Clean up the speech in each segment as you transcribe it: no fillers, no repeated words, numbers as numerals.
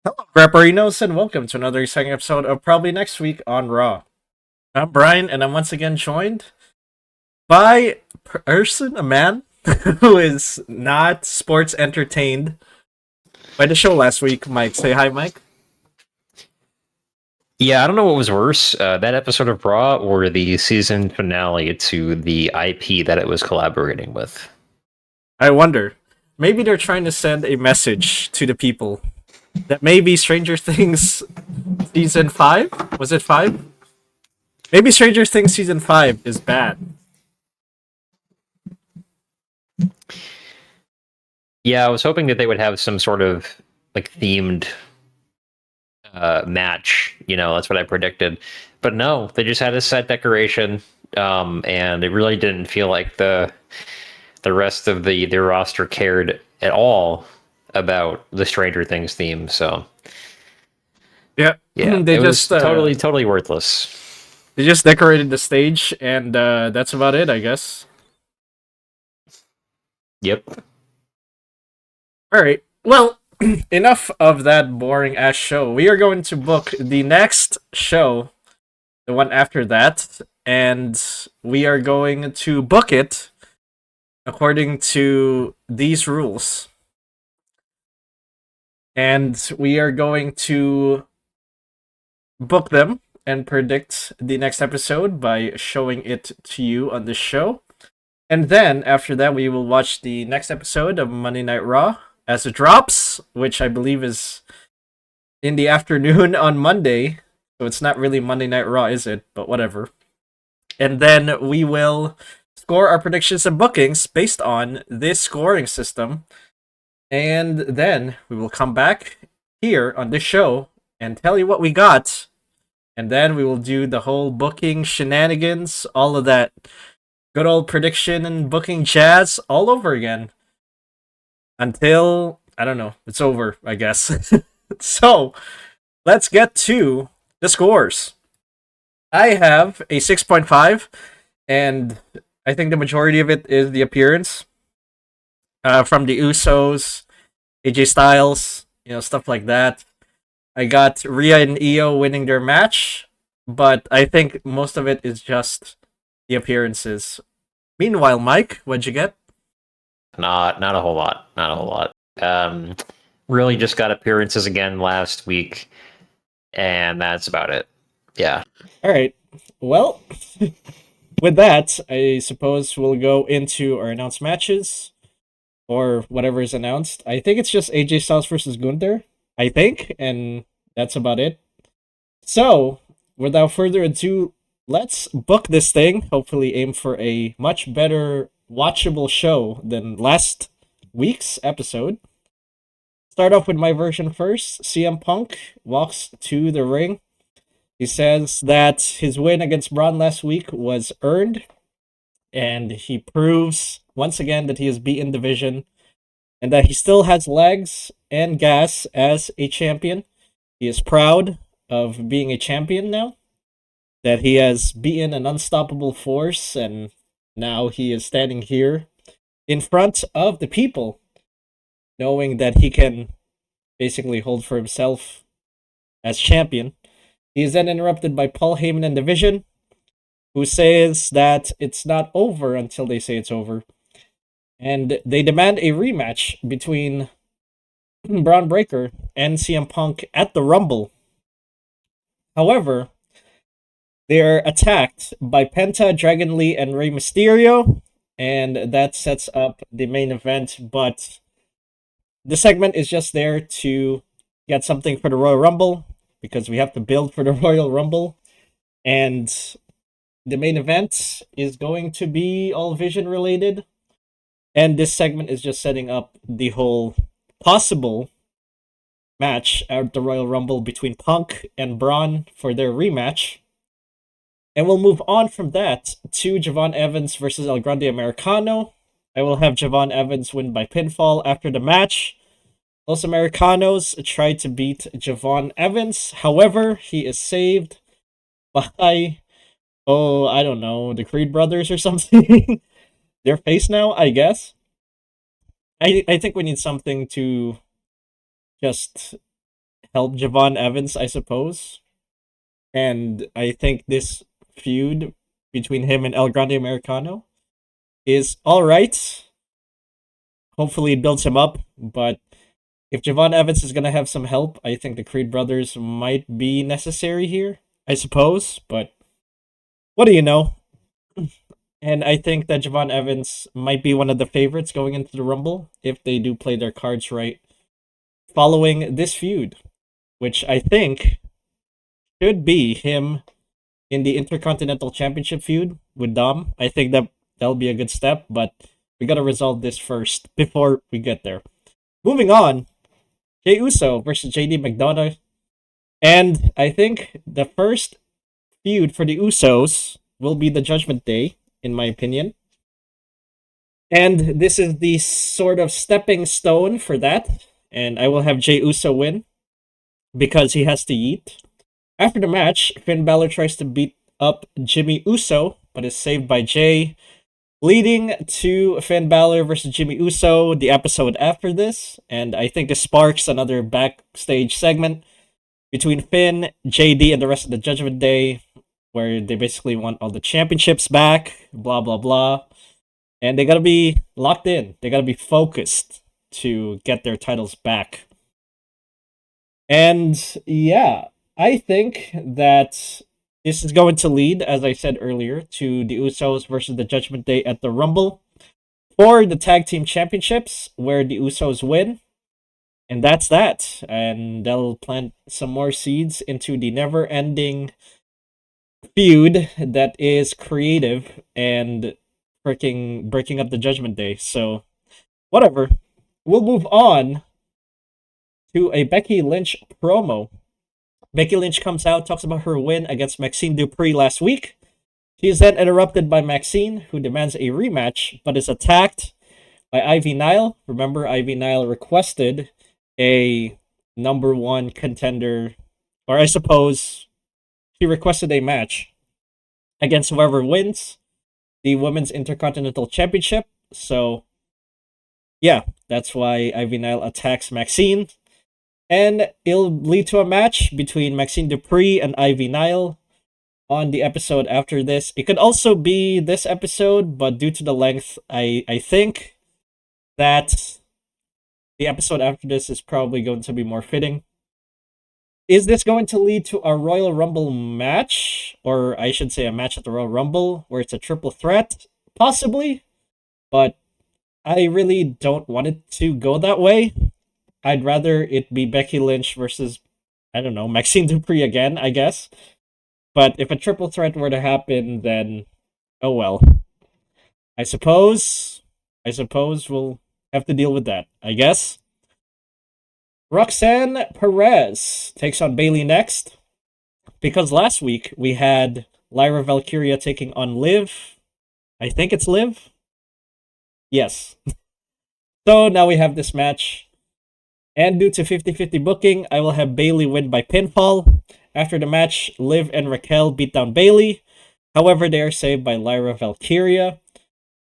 Hello, Grapperinos, and welcome to another exciting episode of Probably Next Week on Raw. I'm Bryon, and I'm once again joined by a man, who is not sports entertained by the show last week, Mike. Say hi, Mike. Yeah, I don't know what was worse, that episode of Raw or the season finale to the IP that it was collaborating with. I wonder. Maybe they're trying to send a message to the people that maybe Stranger Things season 5? Was it 5? Maybe Stranger Things season 5 is bad. Yeah, I was hoping that they would have some sort of themed match. That's what I predicted. But no, they just had a set decoration, and it really didn't feel like the rest of the roster cared at all about the Stranger Things theme. So Yeah, yeah, they it was just totally worthless. they just decorated the stage, and that's about it, I guess. Yep. All right. Well, enough of that boring ass show. We are going to book the next show, the one after that, and we are going to book it according to these rules. And we are going to book them and predict the next episode by showing it to you on the show. And then after that, we will watch the next episode of Monday Night Raw as it drops, which I believe is in the afternoon on Monday. So it's not really Monday Night Raw, is it? But whatever. And then we will score our predictions and bookings based on this scoring system. And then we will come back here on this show and tell you what we got. And then we will do the whole booking shenanigans, all of that good old prediction and booking jazz all over again. Until, I don't know, it's over, I guess. So, let's get to the scores. I have a 6.5, and I think the majority of it is the appearance from the Usos, AJ Styles, stuff like that. I got Rhea and Io winning their match, but I think most of it is just the appearances. Meanwhile, Mike, what'd you get? Not a whole lot. Not a whole lot. Really just got appearances again last week, and that's about it. Yeah. All right. Well, with that, I suppose we'll go into our announced matches or whatever is announced. I think it's just AJ Styles versus Gunther, I think, and that's about it. So, without further ado, let's book this thing. Hopefully, aim for a much better watchable show than last week's episode. Start off with my version first. CM Punk walks to the ring. He says that his win against Braun last week was earned, and he proves once again that he has beaten division and that he still has legs and gas as a champion. He is proud of being a champion now, that he has beaten an unstoppable force, and now he is standing here in front of the people, knowing that he can basically hold for himself as champion. He is then interrupted by Paul Heyman and Division, who says that it's not over until they say it's over. And they demand a rematch between Braun Breaker and CM Punk at the Rumble. However, they are attacked by Penta, Dragon Lee, and Rey Mysterio, and that sets up the main event, but the segment is just there to get something for the Royal Rumble, because we have to build for the Royal Rumble, and the main event is going to be all Vision related, and this segment is just setting up the whole possible match at the Royal Rumble between Punk and Braun for their rematch. And we'll move on from that to Javon Evans versus El Grande Americano. I will have Javon Evans win by pinfall after the match. Los Americanos tried to beat Javon Evans. However, he is saved by, I don't know, the Creed brothers or something. Their face now, I guess. I think we need something to just help Javon Evans, I suppose. And I think this feud between him and El Grande Americano is all right. Hopefully, it builds him up. But if Javon Evans is going to have some help, I think the Creed brothers might be necessary here, I suppose. But what do you know? And I think that Javon Evans might be one of the favorites going into the Rumble if they do play their cards right following this feud, which I think should be him in the Intercontinental Championship feud with Dom. I think that'll be a good step, but we gotta resolve this first before we get there. Moving on, Jey Uso versus JD McDonough. And I think the first feud for the Usos will be the Judgment Day, in my opinion. And this is the sort of stepping stone for that. And I will have Jey Uso win because he has to yeet. After the match, Finn Balor tries to beat up Jimmy Uso, but is saved by Jey, leading to Finn Balor versus Jimmy Uso, the episode after this. And I think this sparks another backstage segment between Finn, JD, and the rest of the Judgment Day, where they basically want all the championships back, blah, blah, blah. And they gotta be locked in. They gotta be focused to get their titles back. And yeah, I think that this is going to lead, as I said earlier, to the Usos versus the Judgment Day at the Rumble for the Tag Team Championships, where the Usos win. And that's that. And they'll plant some more seeds into the never-ending feud that is creative and freaking breaking up the Judgment Day. So, whatever. We'll move on to a Becky Lynch promo. Becky Lynch comes out, talks about her win against Maxine Dupree last week. She is then interrupted by Maxine, who demands a rematch, but is attacked by Ivy Nile. Remember, Ivy Nile requested a number one contender, or I suppose she requested a match against whoever wins the Women's Intercontinental Championship. So, yeah, that's why Ivy Nile attacks Maxine. And it'll lead to a match between Maxine Dupree and Ivy Nile on the episode after this. It could also be this episode, but due to the length, I think that the episode after this is probably going to be more fitting. Is this going to lead to a Royal Rumble match? Or I should say a match at the Royal Rumble where it's a triple threat? Possibly. But I really don't want it to go that way. I'd rather it be Becky Lynch versus, I don't know, Maxine Dupree again, I guess. But if a triple threat were to happen, then, oh well. I suppose we'll have to deal with that, I guess. Roxanne Perez takes on Bayley next. Because last week we had Lyra Valkyria taking on Liv. I think it's Liv. Yes. So now we have this match. And due to 50-50 booking, I will have Bayley win by pinfall. After the match, Liv and Raquel beat down Bayley. However, they are saved by Lyra Valkyria.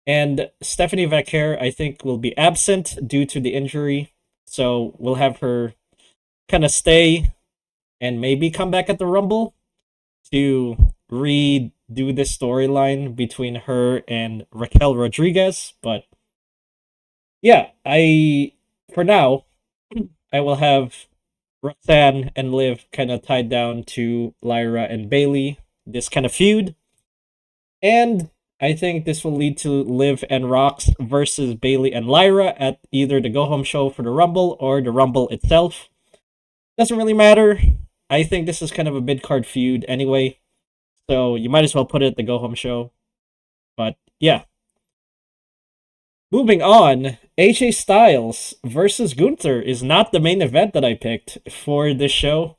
And Stephanie Vaquer, I think, will be absent due to the injury. So we'll have her kind of stay and maybe come back at the Rumble to redo this storyline between her and Raquel Rodriguez. But yeah, for now, I will have Roxanne and Liv kind of tied down to Lyra and Bayley, this kind of feud. And I think this will lead to Liv and Rox versus Bayley and Lyra at either the Go Home show for the Rumble or the Rumble itself. Doesn't really matter. I think this is kind of a mid-card feud anyway. So you might as well put it at the Go Home show. But yeah. Moving on, AJ Styles versus Gunther is not the main event that I picked for this show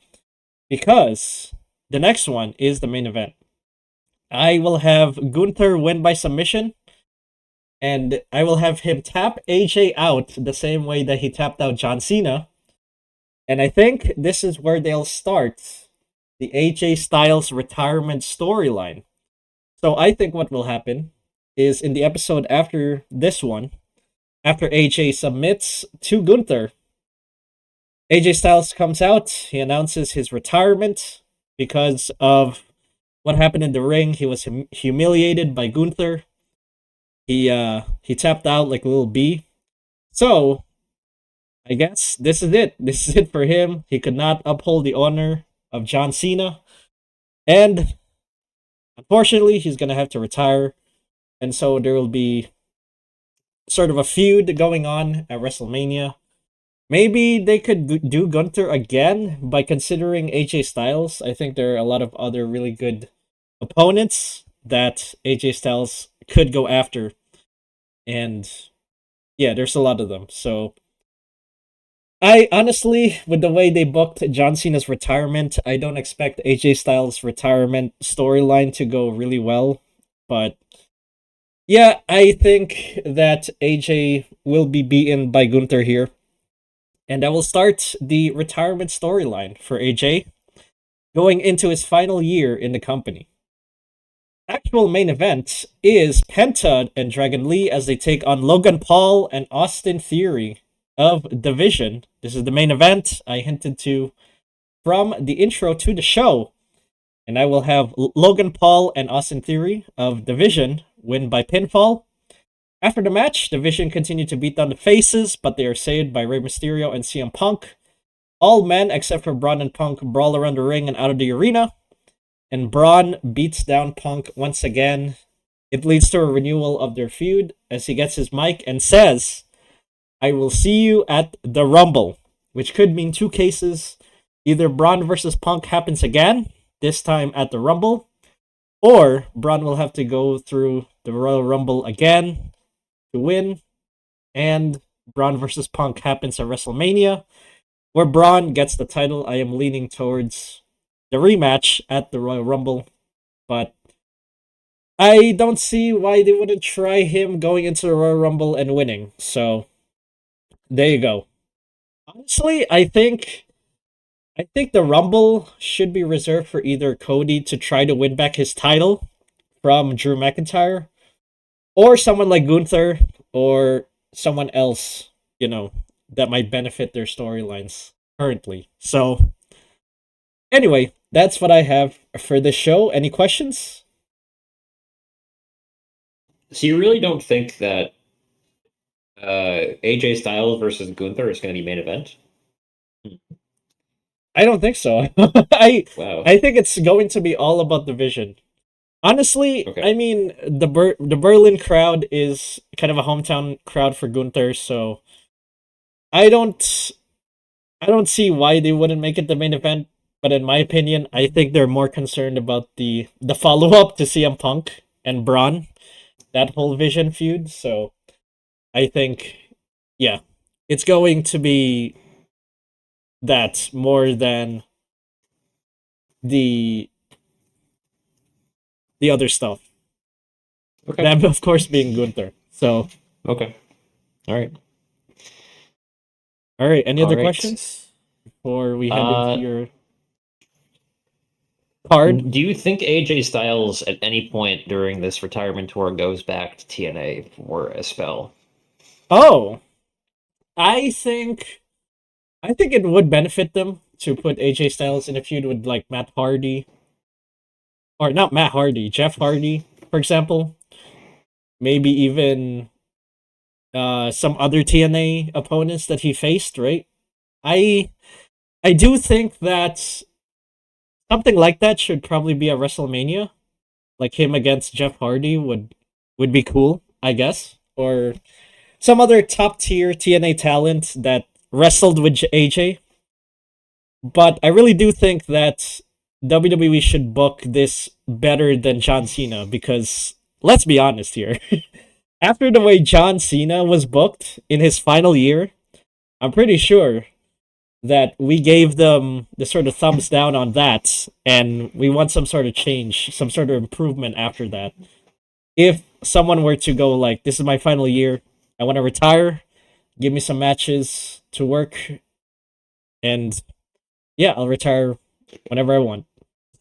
because the next one is the main event. I will have Gunther win by submission, and I will have him tap AJ out the same way that he tapped out John Cena. And I think this is where they'll start the AJ Styles retirement storyline. So I think what will happen is in the episode after this one, after AJ submits to Gunther, AJ Styles comes out. He announces his retirement because of what happened in the ring. He was humiliated by Gunther. He tapped out like a little bee. So I guess this is it. This is it for him. He could not uphold the honor of John Cena, and unfortunately, he's gonna have to retire. And so there will be sort of a feud going on at WrestleMania. Maybe they could do Gunther again by considering AJ Styles. I think there are a lot of other really good opponents that AJ Styles could go after. And yeah, there's a lot of them. So I honestly, with the way they booked John Cena's retirement, I don't expect AJ Styles' retirement storyline to go really well. But yeah, I think that AJ will be beaten by Gunther here. And that will start the retirement storyline for AJ going into his final year in the company. Actual main event is Penta and Dragon Lee as they take on Logan Paul and Austin Theory of Division. This is the main event I hinted to from the intro to the show. And I will have Logan Paul and Austin Theory of Division win by pinfall. After the match, Division continued to beat down the faces, but they are saved by Rey Mysterio and CM Punk. All men except for Braun and Punk brawl around the ring and out of the arena. And Braun beats down Punk once again. It leads to a renewal of their feud as he gets his mic and says, "I will see you at the Rumble," which could mean two cases. Either Braun versus Punk happens again, this time at the Rumble, or Braun will have to go through the Royal Rumble again to win, and Braun versus Punk happens at WrestleMania, where Braun gets the title. I am leaning towards the rematch at the Royal Rumble, but I don't see why they wouldn't try him going into the Royal Rumble and winning. So there you go. Honestly, I think the Rumble should be reserved for either Cody to try to win back his title from Drew McIntyre, or someone like Gunther, or someone else, that might benefit their storylines currently. So anyway, that's what I have for this show. Any questions? So you really don't think that AJ Styles versus Gunther is going to be main event? I don't think so. I Wow. I think it's going to be all about Division. Honestly, Okay. I mean the Berlin crowd is kind of a hometown crowd for Gunther, so I don't I don't see why they wouldn't make it the main event. But in my opinion, I think they're more concerned about the follow up to CM Punk and Braun, that whole Vision feud. So I think, yeah, it's going to be that more than the the other stuff. Okay. That of course being Gunther. So Okay. All right. all right, any All other right. questions before we head into Uh, your card? do you think AJ Styles at any point during this retirement tour goes back to TNA for a spell? Oh, I think I think it would benefit them to put AJ Styles in a feud with like Matt Hardy, or not Matt Hardy, Jeff Hardy, for example. Maybe even some other TNA opponents that he faced, right? I I do think that something like that should probably be at WrestleMania. Like him against Jeff Hardy would be cool, I guess. Or some other top tier TNA talent that wrestled with AJ. But I really do think that WWE should book this better than John Cena because let's be honest here. After the way John Cena was booked in his final year, I'm pretty sure that we gave them the sort of thumbs down on that, and we want some sort of change, some sort of improvement after that. If someone were to go like, "This is my final year, I want to retire, give me some matches to work, and yeah, I'll retire whenever I want."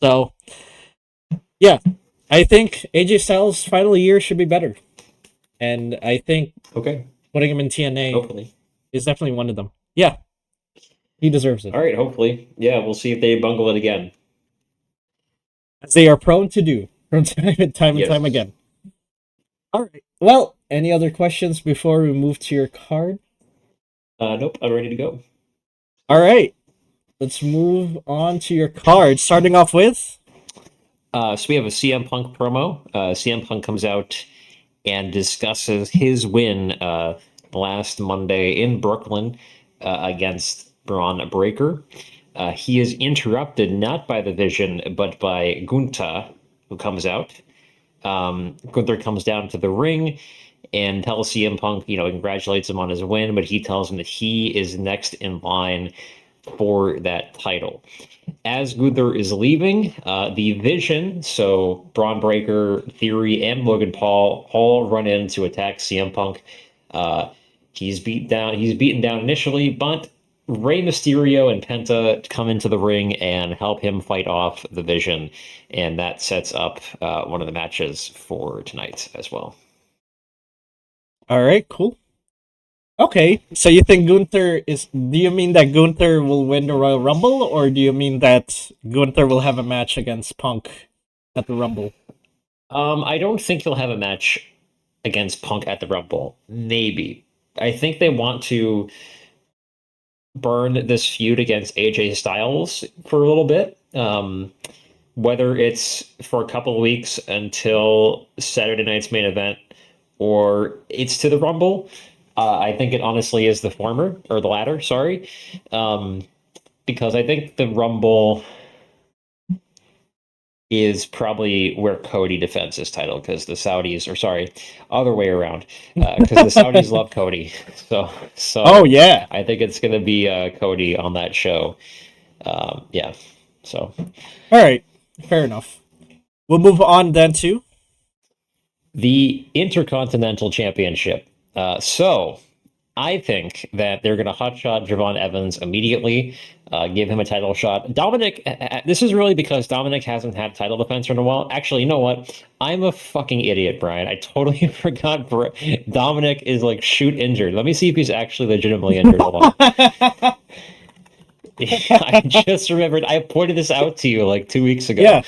So yeah, I think AJ Styles' final year should be better, and I think Okay. putting him in TNA Hopefully. is definitely one of them. Yeah. He deserves it, All right, hopefully. Yeah, we'll see if they bungle it again. as they are prone to do from time and time Yes. again. All right. Well, any other questions before we move to your card? Nope, I'm ready to go. All right. Let's move on to your card. Starting off with. So we have a CM Punk promo. CM Punk comes out and discusses his win last Monday in Brooklyn against Braun Breaker. He is interrupted not by the Vision, but by Gunta, who comes out. Gunther comes down to the ring and tells CM Punk, congratulates him on his win, but he tells him that he is next in line for that title. As Gunther is leaving, the Vision, so Braun Breaker, Theory, and Logan Paul all run in to attack CM Punk. He's beaten down initially, but Rey Mysterio and Penta come into the ring and help him fight off the Vision, and that sets up one of the matches for tonight as well. All right, cool. Okay, so you think Gunther is. Do you mean that Gunther will win the Royal Rumble, or do you mean that Gunther will have a match against Punk at the Rumble? I don't think he'll have a match against Punk at the Rumble. Maybe. I think they want to burn this feud against AJ Styles for a little bit. Whether it's for a couple of weeks until Saturday night's main event or it's to the Rumble. I think it honestly is the former or the latter, sorry. Because I think the Rumble is probably where Cody defends his title because the Saudis, or sorry, other way around, because the Saudis love Cody. So, Oh so yeah. I think it's going to be Cody on that show. Yeah. So All right, fair enough. We'll move on then to. the Intercontinental Championship. So I think that they're going to hotshot Javon Evans immediately, give him a title shot. Dominik, this is really because Dominik hasn't had title defense in a while. Actually, you know what? I'm a fucking idiot, Brian. I totally forgot. Dominik is like shoot injured. Let me see if he's actually legitimately injured. Hold on. I just remembered. I pointed this out to you like 2 weeks ago. Yeah.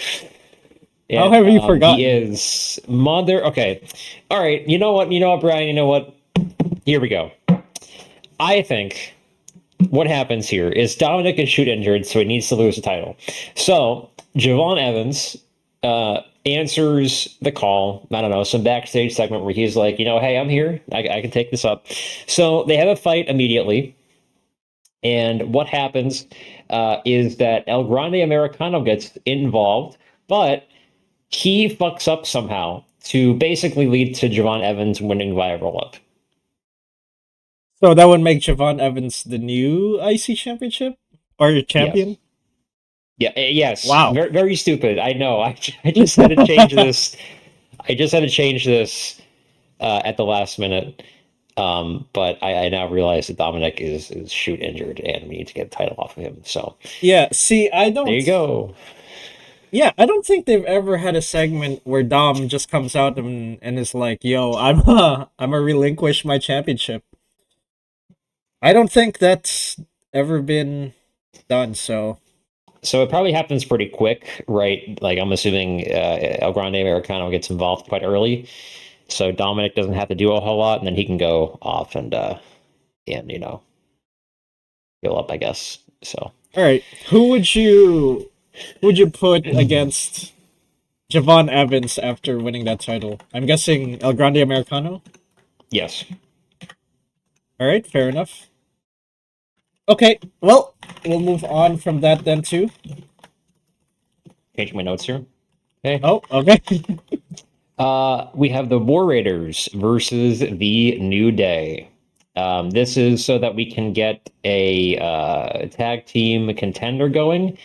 How And have you he forgotten? is mother. Okay. All right. You know what? You know what, Brian? You know what? Here we go. I think what happens here is Dominik is shoot injured, so he needs to lose the title. So Javon Evans answers the call. I don't know, some backstage segment where he's like, hey, I'm here. I can take this up. So they have a fight immediately. And what happens is that El Grande Americano gets involved, but he fucks up somehow to basically lead to Javon Evans winning via roll up. So that would make Javon Evans the new IC championship or Yes. champion. Yeah, yes. Wow. Very, very stupid. I know. I just had to change this. I just had to change this at the last minute. But I now realize that Dominik is shoot injured and we need to get the title off of him. So Yeah. See, I there don't. you go. Yeah, I don't think they've ever had a segment where Dom just comes out and is like, "Yo, I'm a relinquish my championship." I don't think that's ever been done. So So it probably happens pretty quick, right? Like I'm assuming El Grande Americano gets involved quite early. So Dominik doesn't have to do a whole lot, and then he can go off and heal up, I guess. So all right, who would you put against Javon Evans after winning that title? I'm guessing El Grande Americano. yes, All right, fair enough. Okay, well, we'll move on from that then too. changing my notes here. Okay. Oh, okay. We have the War Raiders versus the New Day. This is so that we can get a tag team contender going.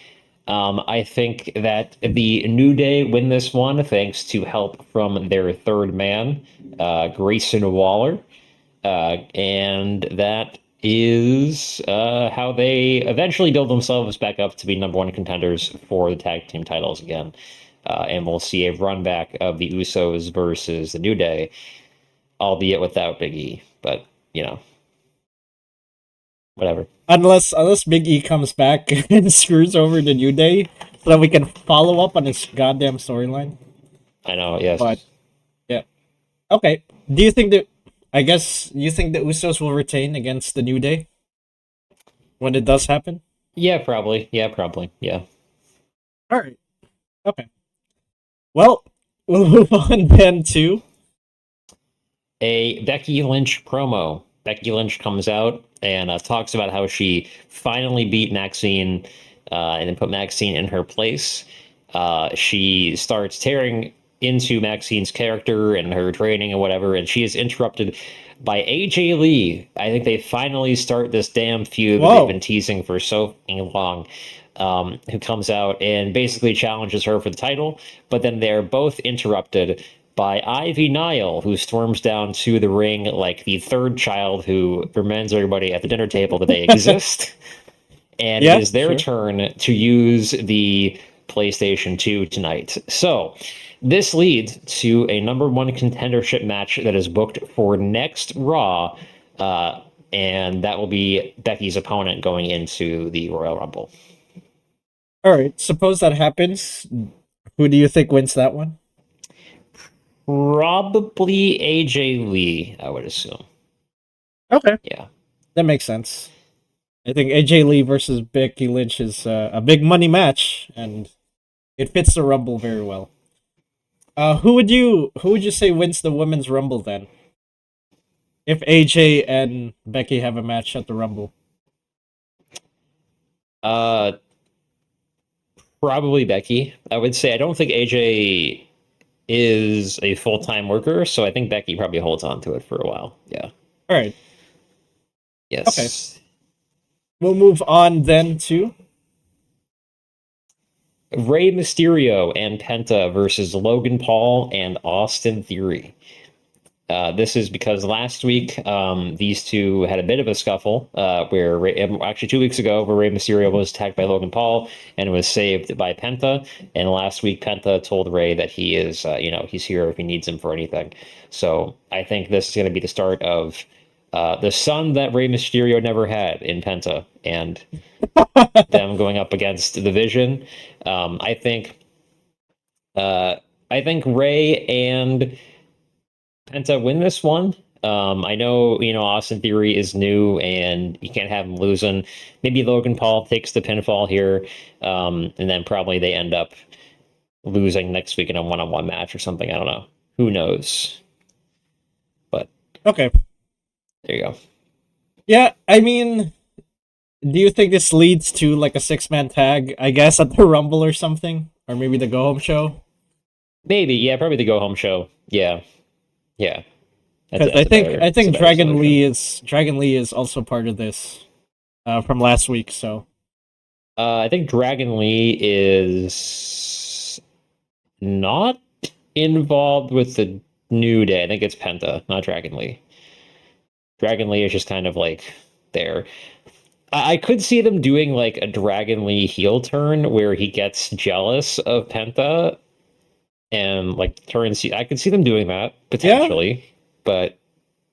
I think that the New Day win this one thanks to help from their third man, Grayson Waller. And that is how they eventually build themselves back up to be number one contenders for the tag team titles again. And we'll see a run back of the Usos versus the New Day, albeit without Big E. But, whatever. Unless Big E comes back and screws over the New Day, so that we can follow up on his goddamn storyline. I know, But yes. yeah, okay. Do you think that? I guess you think the Usos will retain against the New Day when it does happen. Yeah, probably. Yeah, probably. Yeah. All right. Okay. Well, we'll move on then to. A Becky Lynch promo. Becky Lynch comes out and talks about how she finally beat Maxine and then put Maxine in her place. She starts tearing into Maxine's character and her training and whatever, and she is interrupted by AJ Lee. I think they finally start this damn feud that they've been Whoa. teasing for so long. Who comes out and basically challenges her for the title, but then they're both interrupted by Ivy Nile, who storms down to the ring like the third child who reminds everybody at the dinner table that they exist. And it Yeah. is their Sure. turn to use the PlayStation 2 tonight. So this leads to a number one contendership match that is booked for next Raw. And that will be Becky's opponent going into the Royal Rumble. All right. Suppose that happens. Who do you think wins that one? Probably AJ Lee, I would assume. Okay. Yeah. That makes sense. I think AJ Lee versus Becky Lynch is a big money match, and it fits the Rumble very well. Who would you say wins the Women's Rumble then? If AJ and Becky have a match at the Rumble. Uh, Probably Becky. I would say I don't think AJ is a full time worker, so I think Becky probably holds on to it for a while. Yeah. All right. Okay. Yes. We'll move on then to. Rey Mysterio and Penta versus Logan Paul and Austin Theory. This is because last week these two had a bit of a scuffle where actually 2 weeks ago where Rey Mysterio was attacked by Logan Paul and was saved by Penta. And last week Penta told Rey that he is he's here if he needs him for anything. So I think this is going to be the start of the son that Rey Mysterio never had in Penta and them going up against the Vision. I think Rey and Penta win this one. I know, Austin Theory is new and you can't have him losing. Maybe Logan Paul takes the pinfall here, and then probably they end up losing next week in a one-on-one match or something. I don't know. Who knows? But Okay. there you go. Yeah, I mean, do you think this leads to like a 6-man tag? I guess at the Rumble or something, or maybe the Go Home show. Maybe, yeah, probably the go home show. Yeah, yeah. Because I think I That's a think better solution. Dragon Lee is also part of this from last week. So I think Dragon Lee is not involved with the New Day. I think it's Penta, not Dragon Lee. Dragon Lee is just kind of like there. I could see them doing like a Dragon Lee heel turn where he gets jealous of Penta and like turns. I could see them doing that yeah, potentially, but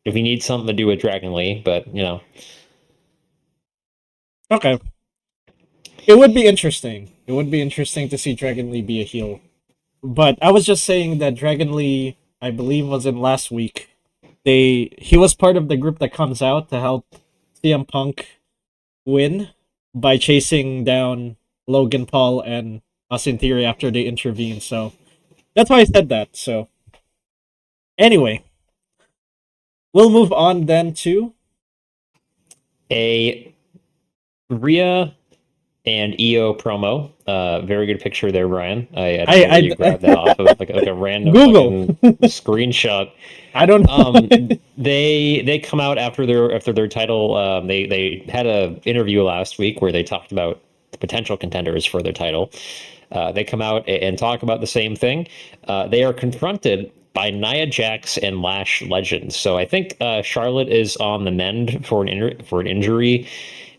if you need something to do with Dragon Lee, but okay. It would be interesting. It would be interesting to see Dragon Lee be a heel. But I was just saying that Dragon Lee, I believe, was in last week. He was part of the group that comes out to help CM Punk win by chasing down Logan Paul and Austin Theory after they intervene. So that's why I said that. So anyway, we'll move on then to. a Rhea and EO promo. Very good picture there, Brian. I don't know where you grabbed that off of, like a random Google. fucking screenshot. I don't know. They come out after their title. They had a interview last week where they talked about the potential contenders for their title. They come out and talk about the same thing. They are confronted by Nia Jax and Lash Legends. So I think Charlotte is on the mend for an injury.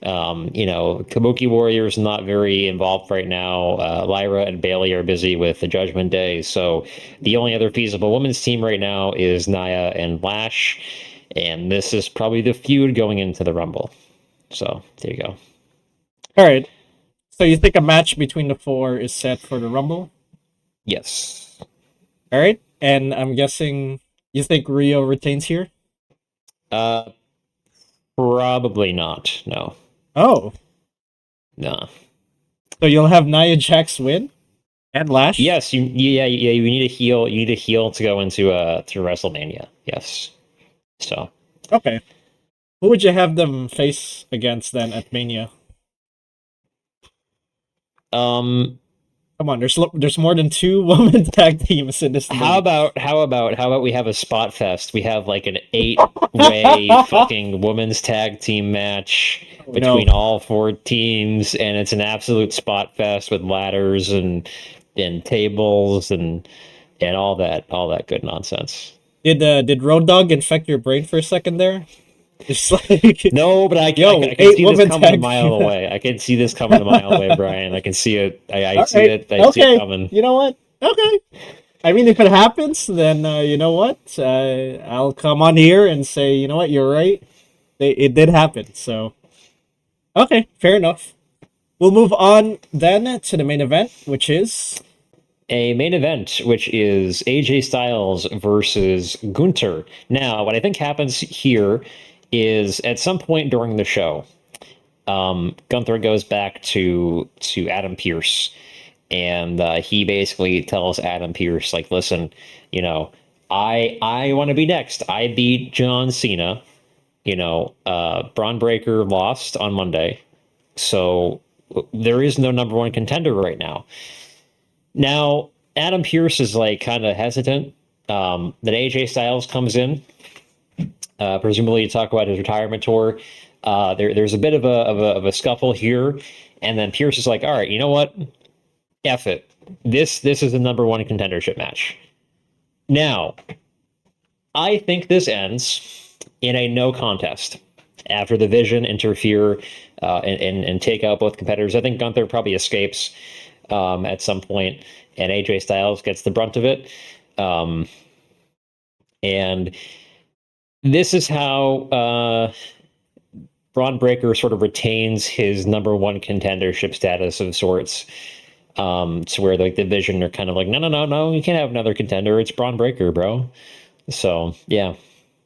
Kabuki Warriors not very involved right now. Lyra and Bailey are busy with the Judgment Day. So the only other feasible women's team right now is Nia and Lash. And this is probably the feud going into the Rumble. So there you go. All right. So you think a match between the four is set for the Rumble? Yes. All right. And I'm guessing you think Rio retains here? Uh, Probably not. No. Oh, No. so you'll have Nia Jax win and Lash? Yes, yeah, you need a heel. You need a heel to go into to WrestleMania. Yes. So, Okay. Who would you have them face against then at Mania? um, Come on, there's more than two women tag teams in this league. how about we have a spot fest? We have like an 8-way fucking women's tag team match Oh no. between all four teams, and it's an absolute spot fest with ladders and tables and all that good nonsense. Did Road Dogg infect your brain for a second there? Just like, No, but yo, I can eight see this women coming a tag mile team. away. I can see this coming a mile away, Brian. I can see it. I All see right. it. I see it Okay. coming. You know what? Okay. I mean, if it happens, then you know what? I'll come on here and say, you know what? You're right. It did happen. So okay, fair enough. We'll move on then to the main event, which is A main event, which is AJ Styles versus Gunter. Now, what I think happens here is at some point during the show, Gunther goes back to Adam Pierce, and he basically tells Adam Pierce, like, "Listen, you know, I want to be next. I beat John Cena. Braun Breaker lost on Monday, so there is no number one contender right now." Now, Adam Pierce is like kind of hesitant that AJ Styles comes in, presumably to talk about his retirement tour. There's a bit of a scuffle here, and then Pierce is like, "All right, you know what? F it. This is the number one contendership match." Now, I think this ends in a no contest after the Vision interfere and take out both competitors. I think Gunther probably escapes at some point, and AJ Styles gets the brunt of it. Um, and this is how Braun Breaker sort of retains his number one contendership status of sorts. To where like the Vision are kind of like, no, no, no, no, you can't have another contender. It's Braun Breaker, bro. So yeah,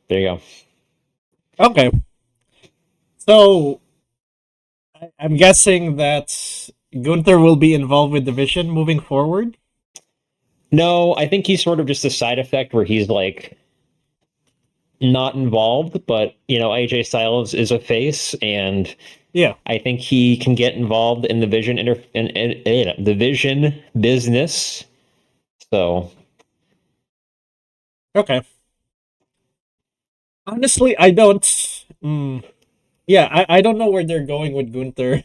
there you go. okay. So I'm guessing that Gunther will be involved with Division moving forward. No, I think he's sort of just a side effect where he's like not involved, but AJ Styles is a face, and Yeah. I think he can get involved in the the Vision business. So Okay. Honestly, I don't. Yeah, I don't know where they're going with Gunther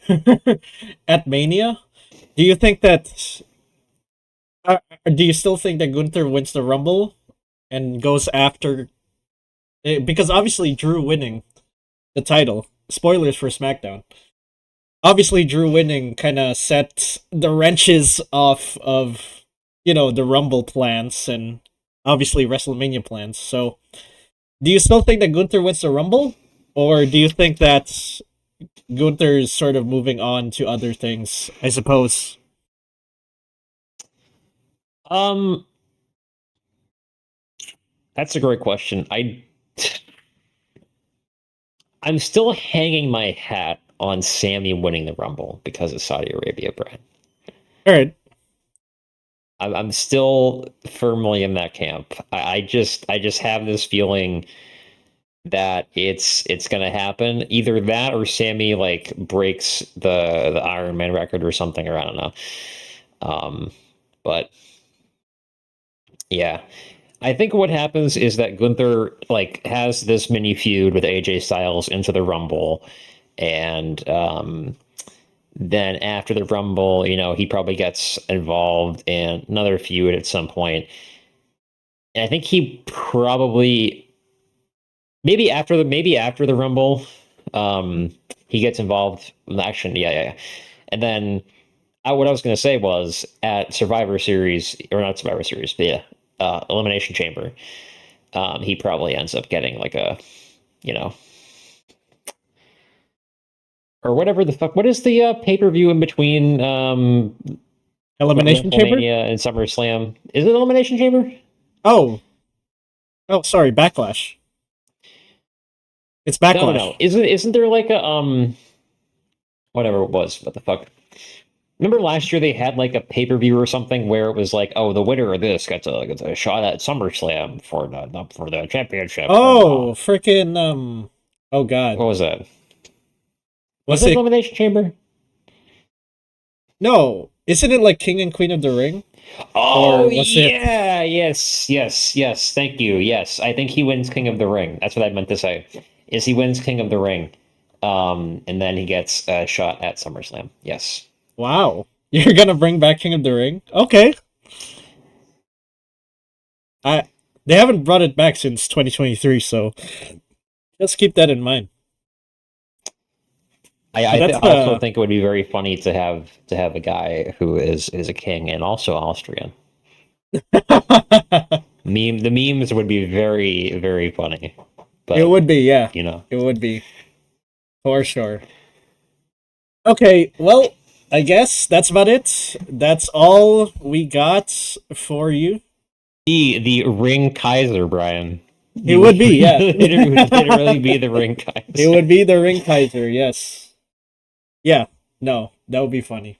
at Mania. Do you think that? Do you still think that Gunther wins the Rumble and goes after? Because obviously Drew winning the title. Spoilers for SmackDown. Obviously, Drew winning kind of set the wrenches off of the Rumble plans and obviously WrestleMania plans. So, do you still think that Gunther wins the Rumble, or do you think that Gunther is sort of moving on to other things? I suppose. um that's a great question. I'm still hanging my hat on Sammy winning the Rumble because of Saudi Arabia, Brad. All right. I'm still firmly in that camp. I just have this feeling that it's gonna happen. Either that or Sammy like breaks the Iron Man record or something, or I don't know. But yeah. I think what happens is that Gunther like has this mini feud with AJ Styles into the Rumble, and then after the Rumble, he probably gets involved in another feud at some point. And I think he probably maybe after the Rumble, he gets involved in the action. Yeah, yeah, yeah. And then what I was going to say was at Survivor Series, or not Survivor Series, but yeah, Elimination Chamber, he probably ends up getting like a, you know, or whatever the fuck. What is the pay-per-view in between Elimination Chamber? WrestleMania and SummerSlam? Is it Elimination Chamber? Oh. Oh, sorry, Backlash. It's Backlash. No. Isn't there like a whatever it was? What the fuck? Remember last year they had like a pay-per-view or something where it was like, oh, the winner of this gets a shot at SummerSlam for the championship. Oh, freaking oh god. What was that? Was it it Elimination Chamber? No. Isn't it like King and Queen of the Ring? Oh, yeah. Yes. Thank you. Yes. I think he wins King of the Ring. That's what I meant to say. Is he wins King of the Ring. And then he gets a shot at SummerSlam. Yes. Wow. You're gonna bring back King of the Ring? Okay. They haven't brought it back since 2023, so let's keep that in mind. I also think it would be very funny to have a guy who is a king and also Austrian. The memes would be very, very funny. But, it would be, yeah. You know. It would be. For sure. Okay, well, I guess that's about it. That's all we got for you. The Ring Kaiser, Brian. It would be, yeah. It would literally be the Ring Kaiser. It would be the Ring Kaiser, yes. Yeah, no, that would be funny.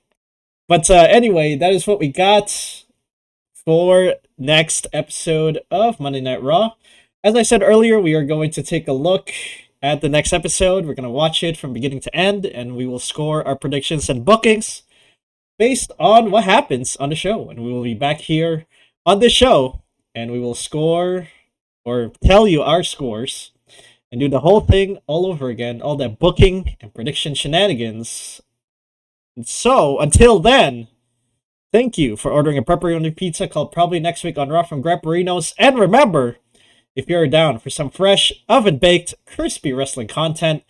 But anyway, that is what we got for next episode of Monday Night Raw. As I said earlier, we are going to take a look at the next episode. We're going to watch it from beginning to end, and we will score our predictions and bookings based on what happens on the show. And we will be back here on this show, and we will score or tell you our scores and do the whole thing all over again, all that booking and prediction shenanigans. And so, until then, thank you for ordering a pepperoni pizza called Probably Next Week on Raw from Grapperinos. And remember, if you're down for some fresh, oven-baked, crispy wrestling content,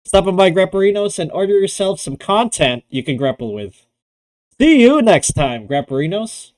stop by Grapperinos and order yourself some content you can grapple with. See you next time, Grapperinos.